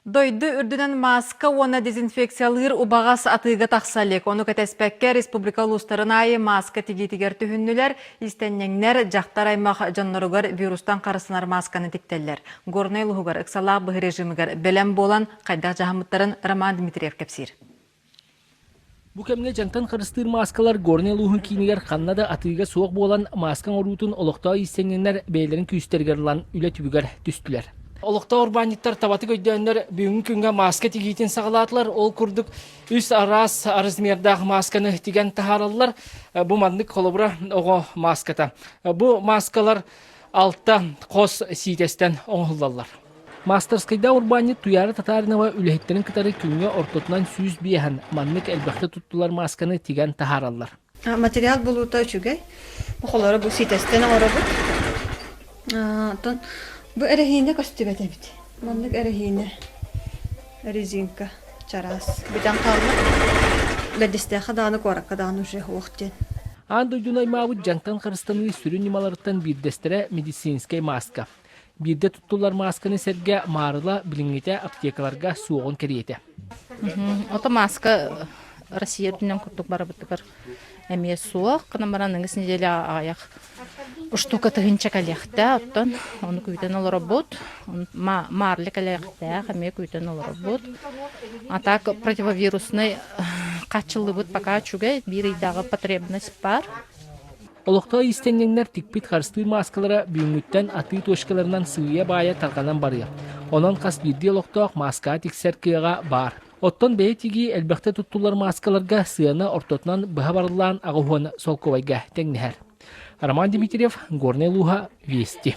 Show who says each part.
Speaker 1: Дойды үрдінен маска оны дезинфекциялыр убағас атыға тақсалек. Оны кәтәспәкке республикалы ұстарын айы маска тегетігер түхіннілер, истеннеңнер жақтар аймақ жаннарығар вирустан қарысынар масканы тіктелер. Горнай лұғығар ұқсалақ бұғы режимігер бәлем болан қайдақ жағымыттарын Роман Дмитриев кәпсір.
Speaker 2: Бу кемне жантан қарыстыр маскалар горне лухун кинигер қаннада атыга соқ болан маскан орутун олықта истеннеңнер бәйлерін күйістергерлан үлі түбігер түстілер. Олықта урбаниттар табаты көйдөннөр бүгүнкү күнгө маска тигитин сагалаатылар. Ол курдук үс арас размердагы масканы тиген тахараллар. Бу мандык колобура ого маската. Бу маскалар алтта кос ситестен оңуллалар. Мастерскайда урбанит туяры татаринова үлехеттерин кытары күнгө ортотунан сүүз бияхан мандык элбахты туттулар масканы тиген тахараллар.
Speaker 3: Материал булута үчүгэй. Бухолары бу ситестен оробут. Bu erehine kostübete bit. Mandık erehine. Rezinka, çaras. Bitan kalma. Bediste kadanı korak kadanı uje hoğten.
Speaker 2: Andı Dunay Mavut jantan kırıstanı sürü nimalarıttan bir destere medisinskay maska. Bir de tuttular maskanı serge marıla bilingite aptekalarga soğun keriyete.
Speaker 4: Ota maska Россия дүнен күрдік бары бұттығыр әме суық, қынамаран үңгісін делі аяқ ұштука тұғынча кәлеқті, оттан оны көйтен олары бұд, марлы кәлеқті, әме көйтен олары бұд. А так противовирусный қачылы бұд пока чүге бір идағы потребность бар.
Speaker 2: Олықта истеннеңнер тикпит қарыстыр маскалара бүйінгіттен аты тошкаларынан сүйе бая тарғанан барыя. Онан қас бірде олықтақ маска тиксер кыяға бар. Оттон бәйтігі әлбәқті тұттулар маскаларға сыяны ортотынан бұға барылан ағуын солковайға тәңнігер. Роман Дмитриев, Горный Луга, Вести.